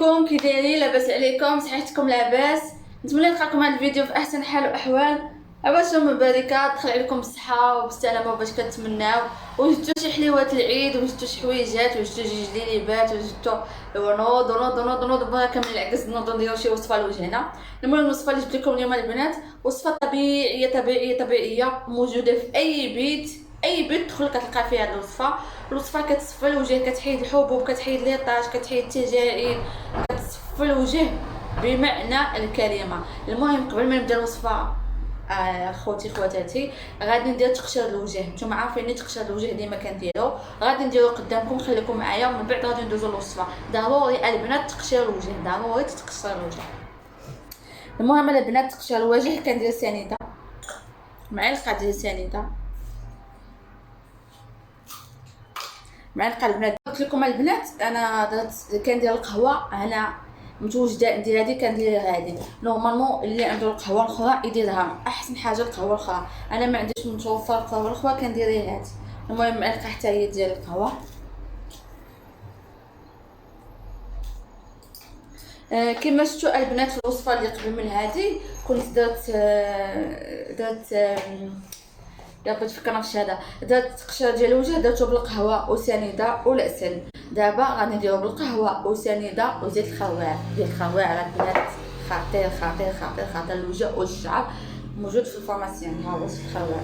عليكم، كي دايرين؟ لاباس عليكم؟ صحيحتكم لاباس؟ نتمنى نلقاكم هذا الفيديو في احسن حال واحوال. عواشكم مباركه، دخل عليكم بالصحه وبالسلامه باش كتمناو، وجدتوا شي حليوات العيد، وجدتوا شي حويجات، وجدتوا جوج جليبات، وجدتوا نوض بغا كامل العكس، نوض نديرو شي وصفه لوجهنا. المهم الوصفه اللي جبت لكم اليوم البنات وصفه طبيعيه موجوده في اي بيت، اي بيت تدخل كتلقى فيها هذه الوصفه كتصفى الوجه، كتحيد الحبوب، كتحيد ليطاج، كتحيد التجاعيد، كتصفى الوجه بمعنى الكلمه. المهم قبل ما نبدا الوصفه خواتاتي غادي ندير تقشير الوجه. نتوما عارفين تقشير الوجه ديما كنديرو، غادي نديرو قدامكم، خليكم معايا ومن بعد غادي ندوزو للوصفه. ضروري البنات تقشير الوجه، ضروري تقشير الوجه. المهم البنات تقشير الوجه كندير سنيده، معلقه ديال سنيده، معلقه البنات. قلت لكم البنات انا درت كندير القهوه، انا متوجده عندي هذه كندير هذه. نورمالمون اللي عنده القهوه الاخرى يديرها، احسن حاجه القهوه الاخرى. انا ما عنديش متوفر القهوه الاخرى كندير هذه. المهم معلقه حتى هي ديال القهوه. كما شفتوا البنات في الوصفه اللي قبل من هذه كنت درت يا بغيت نفكر في هذا، درت تقشير ديال الوجه درتو بالقهوه وسنيده والعسل. دابا غادي نديرو بالقهوه وسنيده وزيت الخواع. ديال الخواع البنات خطير خطير خطير خطير الوجه والشعر، موجود في الفارماسيان. ها هو زيت الخواع.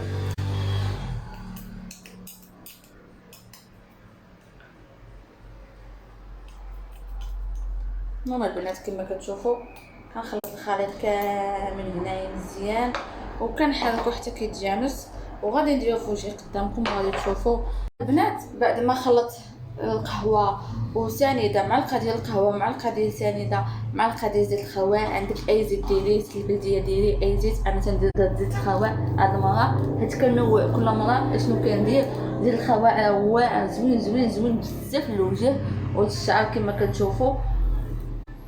المهم البنات كما كتشوفوا كنخلط الخليط كامل هنايا مزيان وكنحركو حتى كيتجانس، وغادي نديرو في وجهي قدامكم غادي تشوفوا البنات. بعد ما خلط القهوه وسنيده، معلقه ديال القهوه، معلقه ديال سنيده، معلقه ديال زيت الخواع. عندك اي زيت ديري، زيت البلديه ديري اي زيت. انا تندير زيت الخواع هاد المره، حيت كنوع كل مره شنو كندير. زيت الخواع واعر زوين زوين زوين بزاف للوجه وللشعر كما كتشوفوا.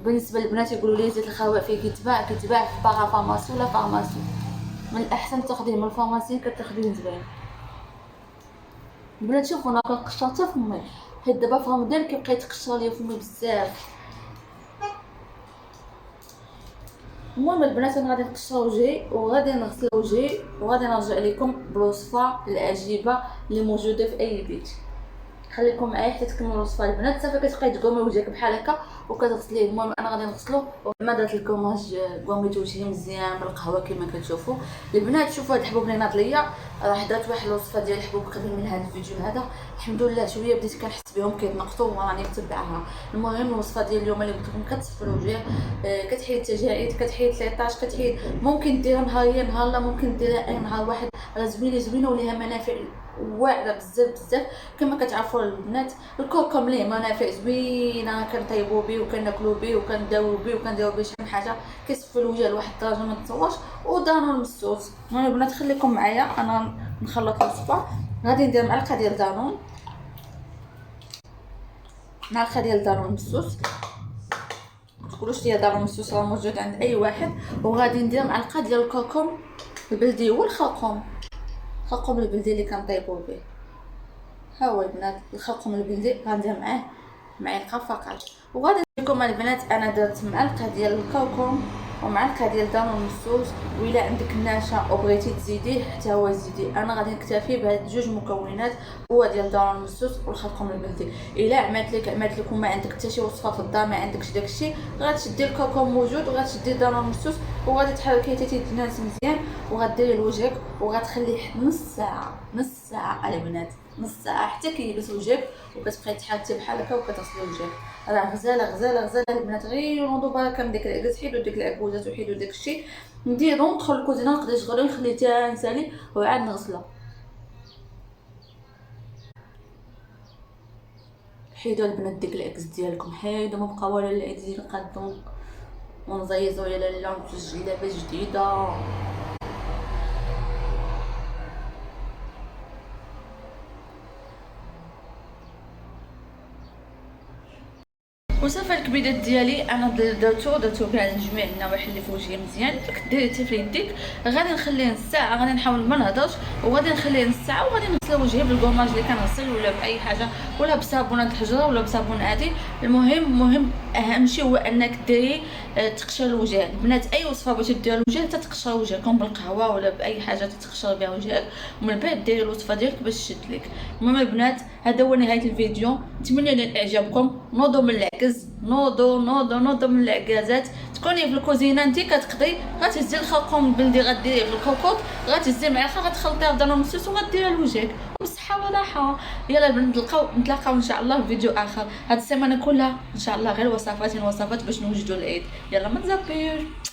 بالنسبه للبنات يقولوا لي زيت الخواع فيه كيتباع في باغا فارماسي ولا فارماسي، من الاحسن تاخديه من الفارماسي كتاخديه زوين. البنات شوفوا انا كنقشر حتى فمي، حيت دابا في رمضان كيبقى يتقشر ليا فمي بزاف. المهم البنات انا غادي نقشر وجهي وغادي نغسل وجهي وغادي نرجع لكم بالوصفه العجيبه اللي موجوده في اي بيت. خليكم معايا حتى تكملوا الوصفه البنات. صافي كتبقاي تقومي وجهك بحال هكا وكتغسليه. المهم انا غادي نغسلو وما درت الكوماج، قوميت وجهي مزيان بالقهوه كما كتشوفوا البنات. شوفوا هاد الحبوب اللي ناض ليا، راه درت واحد الوصفه ديال الحبوب قبل من هذا الفيديو هذا، الحمد لله شويه بديت كنحس بهم كيتنقطوا وراني متبعها. المهم الوصفه ديال اليوم اللي قلت لكم كتصفي الوجه، كتحيد التجاعيد، كتحيد ليطاج، كتحيد. ممكن ديرها نهاريا نهار لا، ممكن ديرها اي نهار واحد. راه زوينه وليها منافع واعره بزاف بزاف. كما كتعرفوا البنات الكركم ليه منافع زوينه، كنطيبوا به وكناكلوا به وكنداويو به وكنديروا به شحال من حاجه، كيصفي الوجه لواحد الدرجه ما تتصورش. ودانون المسوس. المهم البنات خليكم معايا انا نخلط الوصفه. غادي ندير معلقه ديال دانون، معلقه ديال دانون مسوس، تقولوش ليا دانون مسوس راه موجود عند اي واحد. وغادي ندير معلقه ديال الكركم البلدي والخرقوم، الخرقوم البلدي اللي كنطيبوا به. ها هو البنات الخرقوم البلدي غندير معاه معلقه فقط. وغادي لكم البنات انا درت معلقه ديال الكركم ومعلقه ديال دانون مسوس. وإلا عندك النشا وبغيتي تزيديه حتى هو زيدي. انا غادي نكتفي بهاد جوج مكونات، هو ديال دانون مسوس والخرقوم البلدي. الا عملت لك وما عندك حتى شي وصفه في الدار ما عندكش داكشي، غتشدي الكركم موجود وغتشدي دانون مسوس وغادي تحركيه حتى تيتناس مزيان، وغديريه لوجهك وغتخليه نص ساعه البنات، نص ساعه حتى كيلبس وجهك، وكتبقاي تحركي بحال هكا وكتغسلي وجهك. راه غزاله البنات. غير نوضوا بركه من ديك العكاز، حيدوا ديك العكوزات وحيدوا داكشي، نديرو ندخل الكوزينه نقدر نشغلو نخليه حتى نسالي وعاد نغسلو. حيدوا البنات ديك العكس ديالكم، حيدوا ما بقى والو العكس ديال نقادو ونزيزو يا لاله ونتوج لاباس جديده. وصافي الكبيدات ديالي انا درتو كاع لجميع النواحي اللي في وجهي مزيان. ديري حتى في يديك. غادي نخليه نص ساعه، غادي نحاول ما نهضرش، وغادي نخليه نص ساعه، وغادي نغسل وجهي بالكوماج اللي كنغسل ولا باي حاجه، ولا بصابونه الحجره ولا بصابون عادي. المهم اهم شيء هو انك ديري تقشر الوجه. البنات اي وصفه بغيتي ديرها للوجه تتقشر وجهكم بالقهوه ولا باي حاجه تتقشر بها وجهك، ومن بعد ديري الوصفه ديالك باش تشد لك. المهم البنات هذا هو نهايه الفيديو، نتمنى ان اعجابكم. نوضوا من العكز، نوضوا من العكازات. تكوني في الكوزينه انت كتقضي، غتهزي الخرقوم البلدي غديريه في الكوكوط، غتهزي معلقه غتخلطيها في دانومسوس وغديريها لوجهك بالصحه والراحه. يلا البنات نتلاقاو ان شاء الله في فيديو اخر. هاد السيمانه كلها ان شاء الله غير وصفات باش نوجدوا العيد. يلا ما تزابيوش.